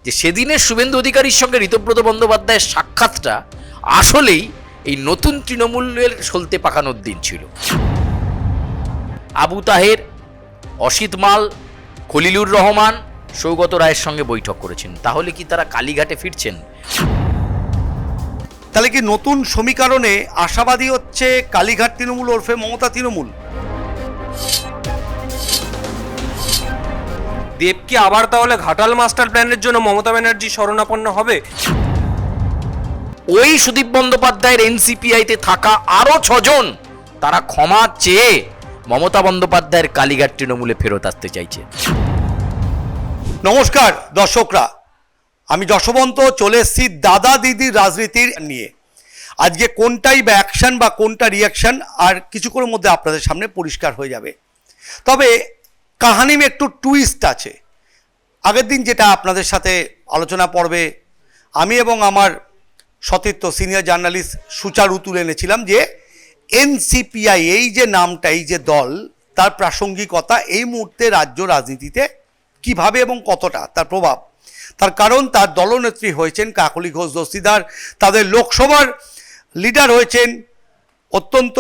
যে সেদিনের শুভেন্দু অধিকারীর সঙ্গে ঋতব্রত বন্দ্যোপাধ্যায়ের সাক্ষাৎটা আসলেই এই নতুন তৃণমূলের সলতে পাকানোর দিন ছিল। আবু তাহের, অসিত মাল, খলিলুর রহমান, সৌগত রায়ের সঙ্গে বৈঠক করেছেন। তাহলে কি তারা কালীঘাটে ফিরছেন? তাহলে কি নতুন সমীকরণে আশাবাদী হচ্ছে কালীঘাট তৃণমূল ওরফে মমতা তৃণমূল? দেব কি আবার তাহলে ঘাটাল মাস্টার প্ল্যানের জন্য মমতা ব্যানার্জি শরণাপন্ন হবে? ওই সুদীপ বন্দ্যোপাধ্যায়ের এনসিপিআইতে থাকা আরো 6 জন তারা ক্ষমা চেয়ে মমতা বন্দ্যোপাধ্যায়ের কালীঘাট তৃণমূলে ফেরত আসতে চাইছে। নমস্কার দর্শকরা, আমি যশবন্ত চলে এসেছি দাদা দিদির রাজনীতির নিয়ে। আজকে কোনটাই বা অ্যাকশন বা কোনটা রিয়াকশন আর কিছুক্ষণের মধ্যে আপনাদের সামনে পরিষ্কার হয়ে যাবে। তবে কাহানিমে একটু টুইস্ট আছে। আগের দিন যেটা আপনাদের সাথে আলোচনা পর্বে আমি এবং আমার সতীর্থ সিনিয়র জার্নালিস্ট সুচারু তুলে এনেছিলাম যে এনসিপিআই এই যে নামটা, এই যে দল, তার প্রাসঙ্গিকতা এই মুহূর্তে রাজ্য রাজনীতিতে কিভাবে এবং কতটা তার প্রভাব। তার কারণ তার দলনেত্রী হয়েছেন কাকলি ঘোষ দস্তিদার, তাদের লোকসভার লিডার হয়েছেন অত্যন্ত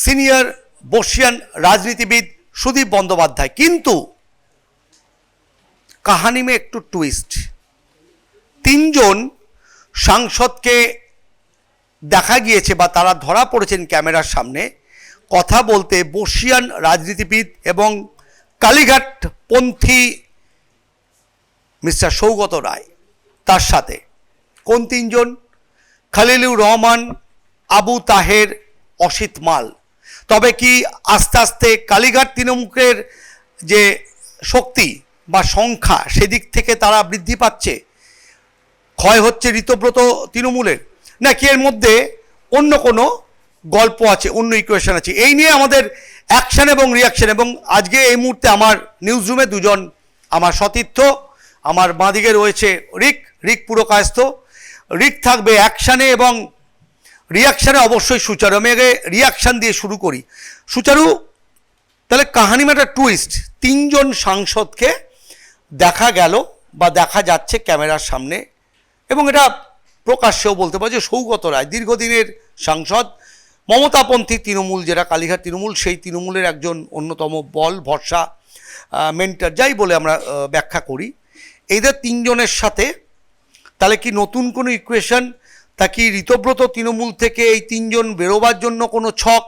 সিনিয়র বর্ষিয়ান রাজনীতিবিদ সুদীপ বন্দ্যোপাধ্যায়। কিন্তু কাহানিমে একটু টুইস্ট। 3 জন সাংসদকে দেখা গিয়েছে বা তারা ধরা পড়েছেন ক্যামেরার সামনে কথা বলতে বর্ষিয়ান রাজনীতিবিদ এবং কালীঘাটপন্থী মিস্টার সৌগত রায়। তার সাথে কোন 3 জন? খলিলুর রহমান, আবু তাহের, অসিত মাল। তবে কি আস্তে আস্তে কালীঘাট তৃণমূলের যে শক্তি বা সংখ্যা সেদিক থেকে তারা বৃদ্ধি পাচ্ছে, ক্ষয় হচ্ছে ঋতব্রত তৃণমূলের, নাকি এর মধ্যে অন্য কোনো গল্প আছে, অন্য ইকুয়েশন আছে? এই নিয়ে আমাদের অ্যাকশন এবং রিয়াকশন। এবং আজকে এই মুহূর্তে আমার নিউজ রুমে 2 জন আমার সতীর্থ। আমার বাঁদিকে রয়েছে রিক পুরকায়স্থ। রিক থাকবে অ্যাকশানে এবং রিয়াকশানে অবশ্যই সুচারু। আমি আগে রিয়াকশান দিয়ে শুরু করি। সুচারু, তাহলে কাহানি একটা টুইস্ট। 3 জন সাংসদকে দেখা গেল বা দেখা যাচ্ছে ক্যামেরার সামনে, এবং এটা প্রকাশ্যেও বলতে পারে যে সৌগত রায় দীর্ঘদিনের সাংসদ, মমতাপন্থী তৃণমূল, যেটা কালীঘাট তৃণমূল, সেই তৃণমূলের একজন অন্যতম বল ভরসা মেন্টর, যাই বলে আমরা ব্যাখ্যা করি। এদের 3 জনের সাথে তাহলে কি নতুন কোনো ইকুয়েশন? তা কি ঋতব্রত তৃণমূল থেকে এই 3 জন বেরোবার জন্য কোনো ছক,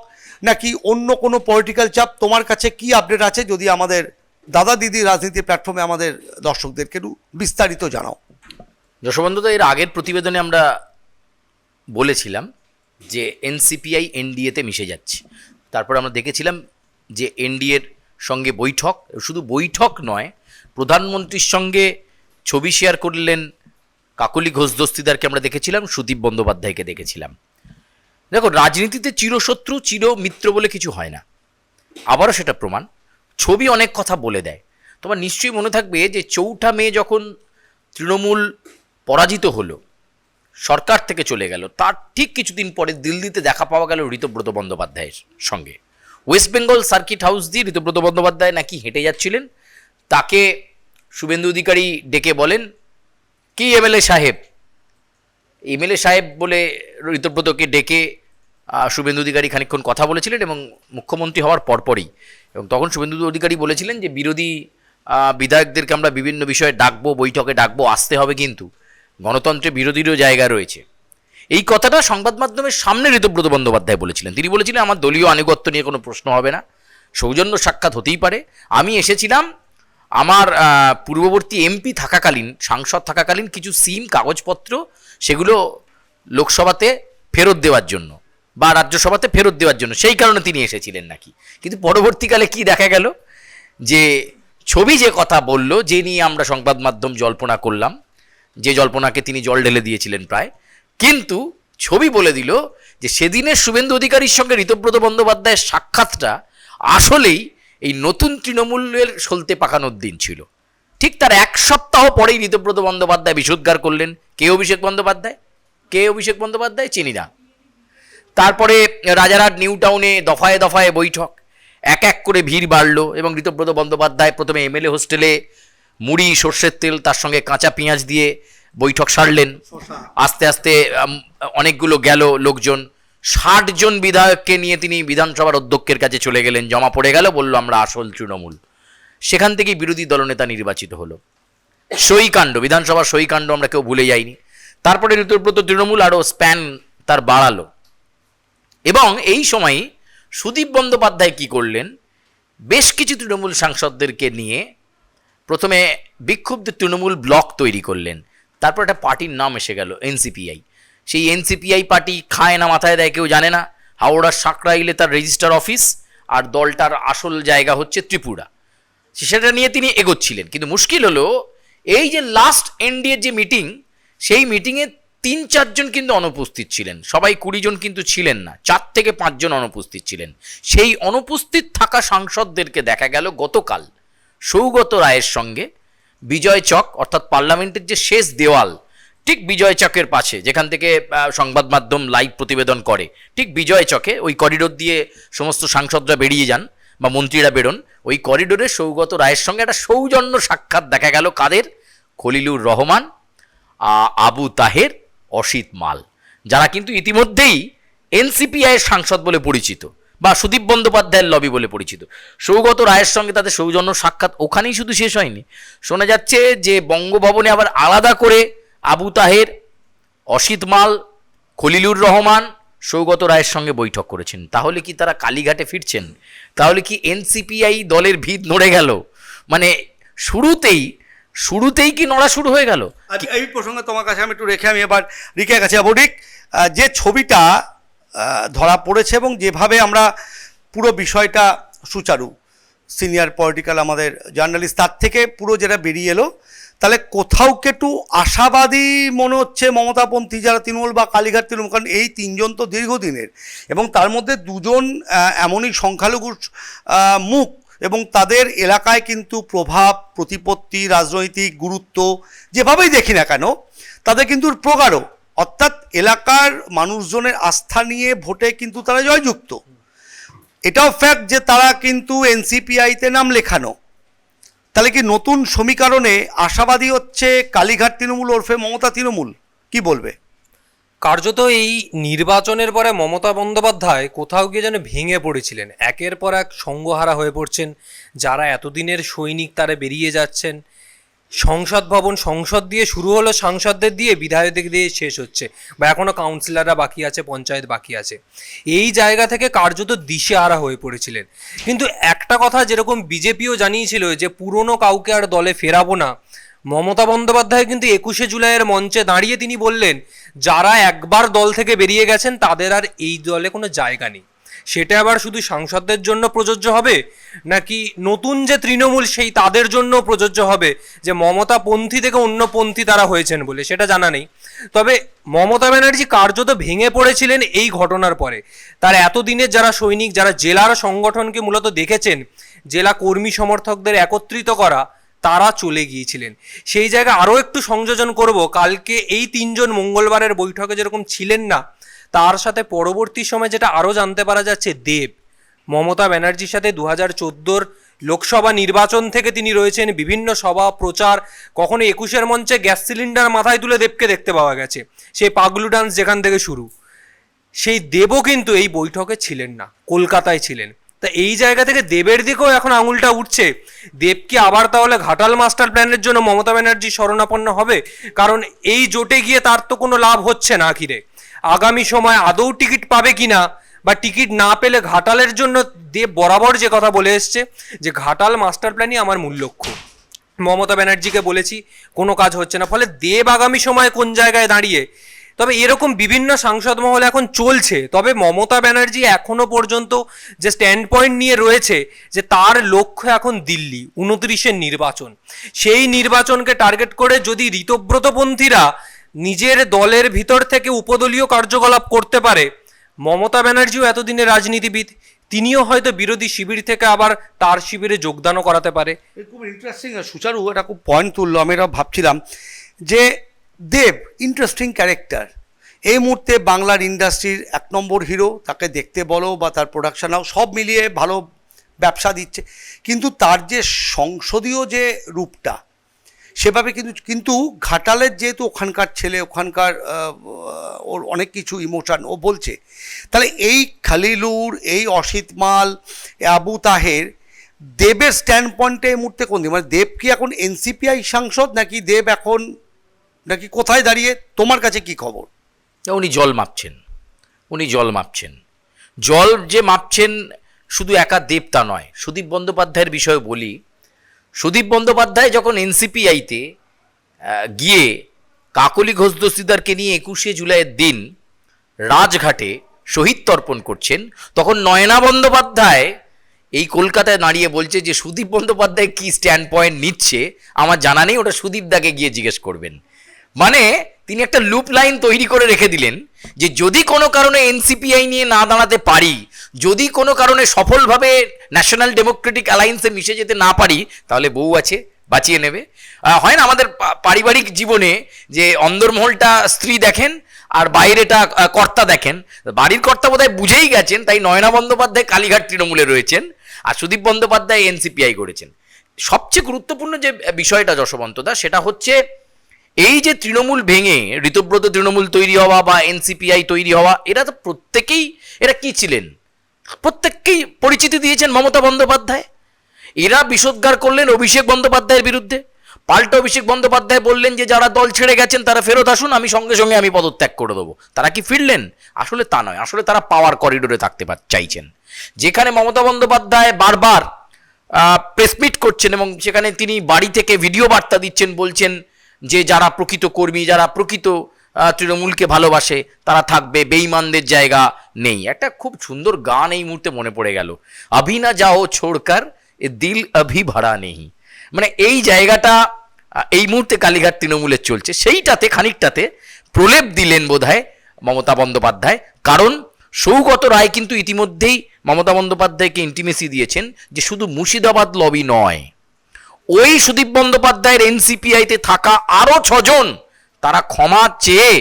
নাকি অন্য কোনো পলিটিক্যাল চাপ? তোমার কাছে কি আপডেট আছে যদি আমাদের দাদা দিদি রাজনীতি প্ল্যাটফর্মে আমাদের দর্শকদেরকে একটু বিস্তারিত জানাও। যশবন্ধুদা, এর আগের প্রতিবেদনে আমরা বলেছিলাম যে এনসিপিআই এনডিএতে মিশে যাচ্ছে। তারপর আমরা দেখেছিলাম যে এনডিএর সঙ্গে বৈঠক, শুধু বৈঠক নয়, প্রধানমন্ত্রীর সঙ্গে ছবি শেয়ার করলেন কাকলি ঘোষ দস্তিদারকে আমরা দেখেছিলাম, সুদীপ বন্দ্যোপাধ্যায়কে দেখেছিলাম। দেখো, রাজনীতিতে চিরশত্রু চিরমিত্র বলে কিছু হয় না, আবারও সেটা প্রমাণ। ছবি অনেক কথা বলে দেয়। তোমার নিশ্চয়ই মনে থাকবে যে 4 মে যখন তৃণমূল পরাজিত হলো, সরকার থেকে চলে গেল, তার ঠিক কিছুদিন পরে দিল্লিতে দেখা পাওয়া গেল ঋতব্রত বন্দ্যোপাধ্যায়ের সঙ্গে। ওয়েস্ট বেঙ্গল সার্কিট হাউস দিয়ে ঋতব্রত বন্দ্যোপাধ্যায় নাকি হেঁটে যাচ্ছিলেন, তাকে শুভেন্দু অধিকারী ডেকে বলেন, কি এমএলএ সাহেব বলে ঋতব্রতকে ডেকে শুভেন্দু অধিকারী খানিকক্ষণ কথা বলেছিলেন এবং মুখ্যমন্ত্রী হওয়ার পরপরই। এবং তখন শুভেন্দু অধিকারী বলেছিলেন যে বিরোধী বিধায়কদেরকে আমরা বিভিন্ন বিষয়ে ডাকবো, বৈঠকে ডাকবো, আসতে হবে, কিন্তু গণতন্ত্রে বিরোধীরও জায়গা রয়েছে। এই কথাটা সংবাদ মাধ্যমের সামনে ঋতব্রত বন্দ্যোপাধ্যায় বলেছিলেন। তিনি বলেছিলেন, আমার দলীয় আনুগত্য নিয়ে কোনো প্রশ্ন হবে না, সৌজন্য সাক্ষাৎ হতেই পারে। আমি এসেছিলাম আমার পূর্ববর্তী এমপি থাকাকালীন, সাংসদ থাকাকালীন কিছু সিম কাগজপত্র, সেগুলো লোকসভাতে ফেরত দেওয়ার জন্য বা রাজ্যসভাতে ফেরত দেওয়ার জন্য, সেই কারণে তিনি এসেছিলেন নাকি। কিন্তু পরবর্তীকালে কি দেখা গেল, যে ছবি যে কথা বলল, যে নিয়ে আমরা সংবাদ মাধ্যম জল্পনা করলাম, যে জল্পনাকে তিনি জল ঢেলে দিয়েছিলেন প্রায়, কিন্তু ছবি বলে দিল যে সেদিনের শুভেন্দু অধিকারীর সঙ্গে ঋতব্রত বন্দ্যোপাধ্যায়ের সাক্ষাৎটা আসলেই এই নতুন তৃণমূলের সলতে পাকানোর দিন ছিল। ঠিক তার 1 সপ্তাহ পরেই ঋতব্রত বন্দ্যোপাধ্যায় বিষোদ্গার করলেন। কে অভিষেক বন্দ্যোপাধ্যায়? চিনি না। তারপরে রাজারহাট নিউ টাউনে দফায় দফায় বৈঠক, এক এক করে ভিড় বাড়লো এবং ঋতব্রত বন্দ্যোপাধ্যায় প্রথমে এমএলএ হোস্টেলে মুড়ি, সর্ষের তেল, তার সঙ্গে কাঁচা পেঁয়াজ দিয়ে বৈঠক সারলেন। আস্তে আস্তে অনেকগুলো গেল লোকজন, 60 জন বিধায়ককে নিয়ে তিনি বিধানসভার অধ্যক্ষের কাছে চলে গেলেন, জমা পড়ে গেল, বলল আমরা আসল তৃণমূল। সেখান থেকেই বিরোধী দলনেতা নির্বাচিত হলো। সইকাণ্ড, বিধানসভার সইকাণ্ড আমরা কেউ ভুলে যাইনি। তারপরে ঋতুব্রত তৃণমূল আরও স্প্যান তার বাড়ালো। এবং এই সময়ই সুদীপ বন্দ্যোপাধ্যায় কি করলেন, বেশ কিছু তৃণমূল সাংসদদেরকে নিয়ে প্রথমে বিক্ষুব্ধ তৃণমূল ব্লক তৈরি করলেন। তারপর একটা পার্টির নাম এসে গেল এনসিপিআই। সেই এনসিপিআই পার্টি খায় না মাথায় দেয় কেউ জানে না। হাওড়ার সাঁকরাইলে তার রেজিস্টার অফিস, আর দলটার আসল জায়গা হচ্ছে ত্রিপুরা। সেটা নিয়ে তিনি এগোচ্ছিলেন। কিন্তু মুশকিল হলো, এই যে লাস্ট এনডিএর যে মিটিং, সেই মিটিংয়ে 3-4 জন কিন্তু অনুপস্থিত ছিলেন। সবাই 20 জন কিন্তু ছিলেন না, 4 থেকে 5 জন অনুপস্থিত ছিলেন। সেই অনুপস্থিত থাকা সাংসদদেরকে দেখা গেল গতকাল সৌগত রায়ের সঙ্গে বিজয় চক, অর্থাৎ পার্লামেন্টের যে শেষ দেওয়াল, ঠিক বিজয় চকের পাশে, যেখান থেকে সংবাদ মাধ্যম লাইভ প্রতিবেদন করে, ঠিক বিজয় চকে ওই করিডোর দিয়ে সমস্ত সাংসদরা বেরিয়ে যান বা মন্ত্রীরা বেরোন, ওই করিডোরে সৌগত রায়ের সঙ্গে একটা সৌজন্য সাক্ষাৎ দেখা গেল। কাদের? খলিলুর রহমান, আবু তাহের, অসিত মাল, যারা কিন্তু ইতিমধ্যেই এনসিপিআইয়ের সাংসদ বলে পরিচিত বা সুদীপ বন্দ্যোপাধ্যায়ের লবি বলে পরিচিত। সৌগত রায়ের সঙ্গে তাদের সৌজন্য সাক্ষাৎ ওখানেই শুধু শেষ হয়নি, শোনা যাচ্ছে যে বঙ্গভবনে আবার আলাদা করে আবু তাহের, অসিত মাল, খলিলুর রহমান সৌগত রায়ের সঙ্গে বৈঠক করেছেন। তাহলে কি তারা কালীঘাটে ফিরছেন? তাহলে কি এনসিপিআই দলের ভিত নড়ে গেল? মানে শুরুতেই কি নড়া শুরু হয়ে গেল? এই প্রসঙ্গে তোমার কাছে আমি একটু রেখে আমি এবার রিকের কাছে যাবো। রিক, যে ছবিটা ধরা পড়েছে এবং যেভাবে আমরা পুরো বিষয়টা সুচারু, সিনিয়র পলিটিক্যাল আমাদের জার্নালিস্ট, তার থেকে পুরো যেটা বেরিয়ে এলো, তাহলে কোথাও একটু আশাবাদী মনে হচ্ছে মমতাপন্থী যারা তৃণমূল বা কালীঘাট তৃণমূল, কারণ এই 3 জন তো দীর্ঘদিনের, এবং তার মধ্যে 2 জন এমনই সংখ্যালঘু মুখ, এবং তাদের এলাকায় কিন্তু প্রভাব, প্রতিপত্তি, রাজনৈতিক গুরুত্ব যেভাবেই দেখি না কেন, তাদের কিন্তু প্রগাঢ়, অর্থাৎ এলাকার মানুষজনের আস্থা নিয়ে ভোটে কিন্তু তারা জয়যুক্ত। এটাও ফ্যাক্ট যে তারা কিন্তু এনসিপিআইতে নাম লেখানো। তাহলে কি নতুন সমীকরণে আশাবাদী হচ্ছে কালীঘাট তৃণমূল ওরফে মমতা তৃণমূল? কি বলবে? কার্যত এই নির্বাচনের পরে মমতা বন্দ্যোপাধ্যায় কোথাও গিয়ে যেন ভেঙে পড়েছিলেন। একের পর এক সঙ্গহারা হয়ে পড়ছেন। যারা এতদিনের সৈনিক তারা বেরিয়ে যাচ্ছেন। সংসদ ভবন, সংসদ দিয়ে শুরু হলো, সাংসদদের দিয়ে, বিধায়কদের দিয়ে শেষ হচ্ছে, বা এখনও কাউন্সিলররা বাকি আছে, পঞ্চায়েত বাকি আছে। এই জায়গা থেকে কার্যত দিশেহারা হয়ে পড়েছিলেন। কিন্তু একটা কথা যেরকম বিজেপিও জানিয়েছিল যে পুরনো কাউকে আর দলে ফেরাবো না, মমতা বন্দ্যোপাধ্যায় কিন্তু 21শে জুলাইয়ের মঞ্চে দাঁড়িয়ে তিনি বললেন যারা একবার দল থেকে বেরিয়ে গেছেন তাদের আর এই দলে কোনো জায়গা নেই। সেটা আবার শুধু সাংসদদের জন্য প্রযোজ্য হবে নাকি নতুন যে তৃণমূল সেই তাদের জন্য প্রযোজ্য হবে, যে মমতা পন্থী থেকে অন্য পন্থী তারা হয়েছেন বলে, সেটা জানা নেই। তবে মমতা ব্যানার্জি কার্যত ভেঙে পড়েছিলেন এই ঘটনার পরে। তার এতদিনের যারা সৈনিক, যারা জেলার সংগঠনকে মূলত দেখেছেন জেলা কর্মী সমর্থকদের একত্রিত করা, তারা চলে গিয়েছিলেন। সেই জায়গায় আরও একটু সংযোজন করব, কালকে এই 3 জন মঙ্গলবারের বৈঠকে যেরকম ছিলেন না, তার সাথে পরবর্তী সময় যেটা আরও জানতে পারা যাচ্ছে, দেব মমতা ব্যানার্জির সাথে 2014 লোকসভা নির্বাচন থেকে তিনি রয়েছেন। বিভিন্ন সভা প্রচার, কখনো 21-এর মঞ্চে গ্যাস সিলিন্ডার মাথায় তুলে দেবকে দেখতে পাওয়া গেছে, সেই পাগলু ডান্স যেখান থেকে শুরু। সেই দেবও কিন্তু এই বৈঠকে ছিলেন না, কলকাতায় ছিলেন। তা এই জায়গা থেকে দেবের দিকেও এখন আঙুলটা উঠছে। দেব কি আবার তাহলে ঘাটাল মাস্টার প্ল্যানের জন্য মমতা ব্যানার্জি শরণাপন্ন হবে? কারণ এই জোটে গিয়ে তার তো কোনো লাভ হচ্ছে না। আখিরে আগামী সময় আদৌ টিকিট পাবে কিনা, বা টিকিট না পেলে ঘাটালের জন্য দেব বরাবর যে কথা বলে এসছে যে ঘাটাল মাস্টার প্ল্যানই আমার মূল লক্ষ্য। মমতা ব্যানার্জিকে বলেছি, কোনো কাজ হচ্ছে না। ফলে দেব আগামী সময় কোন জায়গায় দাঁড়িয়ে, তবে এরকম বিভিন্ন সাংসদ মহলে এখন চলছে। তবে মমতা ব্যানার্জি এখনো পর্যন্ত যে স্ট্যান্ড পয়েন্ট নিয়ে রয়েছে যে তার লক্ষ্য এখন দিল্লি 29-এর নির্বাচন। সেই নির্বাচনকে টার্গেট করে যদি ঋতব্রতপন্থীরা নিজের দলের ভিতর থেকে উপদলীয় কার্যকলাপ করতে পারে, মমতা ব্যানার্জিও এতদিনের রাজনীতিবিদ, তিনিও হয়তো বিরোধী শিবির থেকে আবার তার শিবিরে যোগদানও করাতে পারে। খুব ইন্টারেস্টিং সুচারু, এটা খুব পয়েন্ট তুললো। আমি এটা ভাবছিলাম যে দেব ইন্টারেস্টিং ক্যারেক্টার, এই মুহূর্তে বাংলার ইন্ডাস্ট্রির 1 নম্বর হিরো, তাকে দেখতে বলো বা তার প্রোডাকশন হোক, সব মিলিয়ে ভালো ব্যবসা দিচ্ছে। কিন্তু তার যে সংসদীয় যে রূপটা, সেভাবে কিন্তু ঘাটালের যেহেতু ওখানকার ছেলে, ওখানকার ওর অনেক কিছু ইমোশন ও বলছে, তাহলে এই খালিলুর, এই অসিত মাল, আবু তাহের, দেবের স্ট্যান্ড পয়েন্টে এই মুহূর্তে কোন দিকে? মানে দেব কি এখন এনসিপিআই সাংসদ, নাকি দেব এখন নাকি কোথায় দাঁড়িয়ে? তোমার কাছে কি খবর? উনি জল মাপছেন, উনি জল মাপছেন। জল যে মাপছেন শুধু একা দেব তা নয়। সুদীপ বন্দ্যোপাধ্যায়ের বিষয়ে বলি, সুদীপ বন্দ্যোপাধ্যায় যখন এনসিপিআইতে গিয়ে কাকলি ঘোষ দস্তিদারকে নিয়ে 21শে জুলাইয়ের দিন রাজঘাটে শহীদ তর্পণ করছেন, তখন নয়না বন্দ্যোপাধ্যায় এই কলকাতায় দাঁড়িয়ে বলছে যে সুদীপ বন্দ্যোপাধ্যায় কি স্ট্যান্ড পয়েন্ট নিচ্ছে আমার জানা নেই, ওটা সুদীপ দাকে গিয়ে জিজ্ঞেস করবেন। মানে তিনি একটা লুপ লাইন তৈরি করে রেখে দিলেন যে যদি কোনো কারণে এনসিপিআই নিয়ে না দাঁড়াতে পারি, যদি কোনো কারণে সফলভাবে ন্যাশনাল ডেমোক্রেটিক অ্যালায়েন্সে মিশে যেতে না পারি, তাহলে বউ আছে, বাঁচিয়ে নেবে। হয় না আমাদের পারিবারিক জীবনে যে অন্দরমহলটা স্ত্রী দেখেন আর বাইরেটা কর্তা দেখেন, বাড়ির কর্তা বোধহয় বুঝেই গেছেন, তাই নয়না বন্দ্যোপাধ্যায় কালীঘাট তৃণমূলে রয়েছেন আর সুদীপ বন্দ্যোপাধ্যায় এনসিপিআই করেছেন। সবচেয়ে গুরুত্বপূর্ণ যে বিষয়টা যশবন্তদা, সেটা হচ্ছে এই যে তৃণমূল ভেঙে ঋতব্রত তৃণমূল তৈরি হওয়া বা এনসিপিআই তৈরি হওয়া, এরা তো প্রত্যেকেই, এরা কি ছিলেন? প্রত্যেককেই পরিচিতি দিয়েছেন মমতা বন্দ্যোপাধ্যায়। এরা বিষোদ্গার করলেন অভিষেক বন্দ্যোপাধ্যায়ের বিরুদ্ধে, পাল্টা অভিষেক বন্দ্যোপাধ্যায় বললেন যে যারা দল ছেড়ে গেছেন তারা ফেরত আসুন, আমি সঙ্গে সঙ্গে আমি পদত্যাগ করে দেবো। তারা কি ফিরলেন? আসলে তা নয়, আসলে তারা পাওয়ার করিডোরে থাকতে চাইছেন। যেখানে মমতা বন্দ্যোপাধ্যায় বারবার প্রেসমিট করছেন এবং সেখানে তিনি বাড়ি থেকে ভিডিও বার্তা দিচ্ছেন, বলছেন যে যারা প্রকৃত কর্মী, যারা প্রকৃত তৃণমূলকে ভালোবাসে তারা থাকবে, বেঈমানদের জায়গা নেই। একটা খুব সুন্দর গান এই মুহূর্তে মনে পড়ে গেল, আভি না যাও ছোড়কার এ দিল আভি ভাড়া নেই। মানে এই জায়গাটা এই মুহূর্তে কালীঘাট তৃণমূলের চলছে, সেইটাতে খানিকটাতে প্রলেপ দিলেন বোধহয় মমতা বন্দ্যোপাধ্যায়। কারণ সৌগত রায় কিন্তু ইতিমধ্যেই মমতা বন্দ্যোপাধ্যায়কে ইন্টিমেসি দিয়েছেন যে শুধু মুর্শিদাবাদ লবি নয়, ওই সুদীপ বন্দ্যোপাধ্যায়ের এনসিপিআইতে থাকা আরও 6 জন তারা ক্ষমা চেয়ে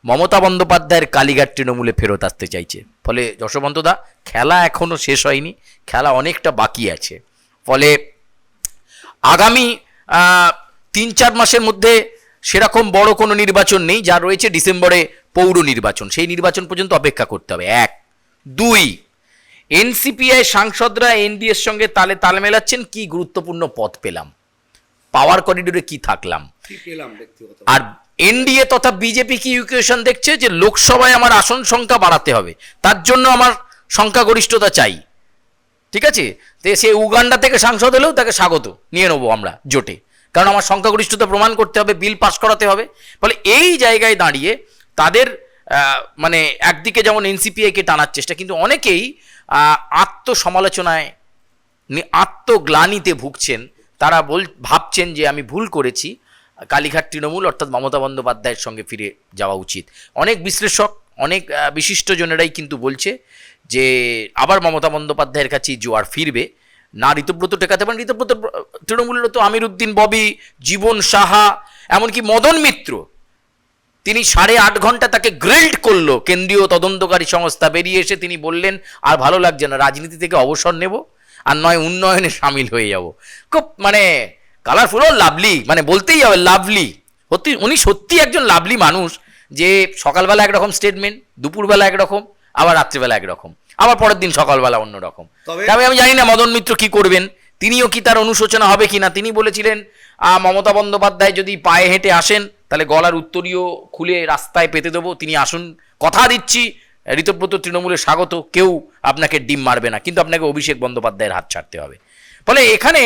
মমতা বন্দ্যোপাধ্যায়ের কালীঘাট তৃণমূলে ফেরত আসতে চাইছে। ফলে যশবন্তদা, খেলা এখনো শেষ হয়নি, খেলা অনেকটা বাকি আছে। ফলে আগামী 3-4 মাসের মধ্যে সেরকম বড় কোনো নির্বাচন নেই, যা রয়েছে ডিসেম্বরে পৌর নির্বাচন, সেই নির্বাচন পর্যন্ত অপেক্ষা করতে হবে। 1, 2, এনসিপিআই সাংসদরা এনডিএর সঙ্গে তালে তাল মেলাচ্ছেন, কি গুরুত্বপূর্ণ পদ পেলাম, পাওয়ার করিডোরে কি থাকলাম। আর এনডিএ তথা বিজেপি কি ইকুয়েশন দেখছে যে লোকসভায় আমার আসন সংখ্যা বাড়াতে হবে, তার জন্য আমার সংখ্যাগরিষ্ঠতা চাই। ঠিক আছে, তো সে উগান্ডা থেকে সাংসদ হলেও তাকে স্বাগত নিয়ে নেবো আমরা জোটে, কারণ আমার সংখ্যাগরিষ্ঠতা প্রমাণ করতে হবে, বিল পাস করাতে হবে। ফলে এই জায়গায় দাঁড়িয়ে তাদের মানে একদিকে যেমন এনসিপিআইকে টানার চেষ্টা, কিন্তু অনেকেই আত্মসমালোচনায়, আত্মগ্লানিতে ভুগছেন। তারা ভাবছেন যে আমি ভুল করেছি, কালীঘাট তৃণমূল অর্থাৎ মমতা বন্দ্যোপাধ্যায়ের সঙ্গে ফিরে যাওয়া উচিত। অনেক বিশ্লেষক, অনেক বিশিষ্টজনেরাই কিন্তু বলছে যে আবার মমতা বন্দ্যোপাধ্যায়ের কাছেই জোয়ার ফিরবে, না ঋতব্রত টেকাতে পারেন। ঋতব্রত তৃণমূলেরও তো আমির উদ্দিন ববি, জীবন সাহা, এমনকি মদন মিত্র, তিনি 8.5 ঘন্টা তাকে গ্রিল্ড করলো কেন্দ্রীয় তদন্তকারী সংস্থা। বেরিয়ে এসে তিনি বললেন আর ভালো লাগছে না, রাজনীতি থেকে অবসর নেব, আর নয় উন্নয়নে সামিল হয়ে যাব। খুব মানে কালারফুল ও লাভলি, মানে বলতেই হবে লাভলি। উনি সত্যি একজন লাভলি মানুষ, যে সকালবেলা একরকম স্টেটমেন্ট, দুপুরবেলা একরকম, আবার রাত্রিবেলা একরকম, আবার পরের দিন সকালবেলা অন্যরকম। তবে আমি জানি না মদন মিত্র কি করবেন, তিনিও কি তার অনুশোচনা হবে কিনা। তিনি বলেছিলেন মমতা বন্দ্যোপাধ্যায় যদি পায়ে হেঁটে আসেন তাহলে গলার উত্তরীয় খুলে রাস্তায় পেতে দেবো, তিনি আসুন, কথা দিচ্ছি ঋতব্রত তৃণমূলের স্বাগত, কেউ আপনাকে ডিম মারবে না, কিন্তু আপনাকে অভিষেক বন্দ্যোপাধ্যায়ের হাত ছাড়তে হবে। ফলে এখানে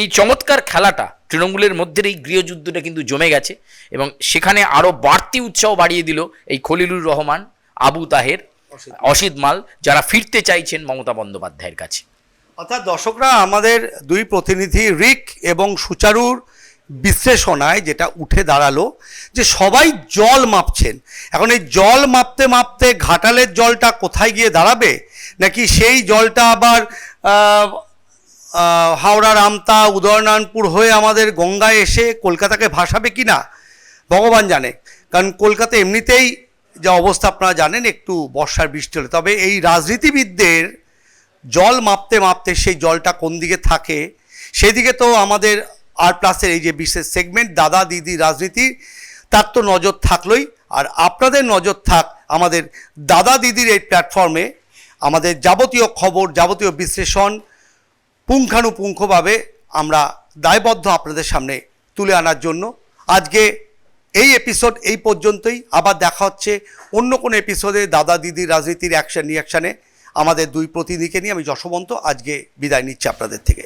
এই চমৎকার খেলাটা তৃণমূলের মধ্যে, এই গৃহযুদ্ধটা কিন্তু জমে গেছে এবং সেখানে আরও বাড়তি উৎসাহ বাড়িয়ে দিল এই খলিলুর রহমান, আবু তাহের, অসিত মাল, যারা ফিরতে চাইছেন মমতা বন্দ্যোপাধ্যায়ের কাছে। অর্থাৎ দর্শকরা, আমাদের দুই প্রতিনিধি রিক এবং সুচারুর বিশ্লেষণায় যেটা উঠে দাঁড়ালো যে সবাই জল মাপছেন। এখন এই জল মাপতে মাপতে ঘাটালের জলটা কোথায় গিয়ে দাঁড়াবে, নাকি সেই জলটা আবার হাওড়া, রামতা, উদয়নারায়ণপুর হয়ে আমাদের গঙ্গায় এসে কলকাতাকে ভাসাবে কি না ভগবান জানে। কারণ কলকাতা এমনিতেই যা অবস্থা আপনারা জানেন, একটু বর্ষার বৃষ্টি হলে। তবে এই রাজনীতিবিদদের জল মাপতে মাপতে সেই জলটা কোন দিকে থাকে সেদিকে তো আমাদের আর প্লাসের এই যে বিশেষ সেগমেন্ট দাদা দিদি রাজনীতি, তার তো নজর থাকলোই, আর আপনাদের নজর থাক আমাদের দাদা দিদির এই প্ল্যাটফর্মে আমাদের যাবতীয় খবর, যাবতীয় বিশ্লেষণ পুঙ্খানুপুঙ্খভাবে আমরা দায়বদ্ধ আপনাদের সামনে তুলে আনার জন্য। আজকে এই এপিসোড এই পর্যন্তই, আবার দেখা হচ্ছে অন্য কোনো এপিসোডে দাদা দিদি রাজনীতির রিয়াকশানে। আমাদের দুই প্রতিনিধিকে নিয়ে আমি যশবন্ত আজকে বিদায় নিচ্ছি আপনাদের থেকে।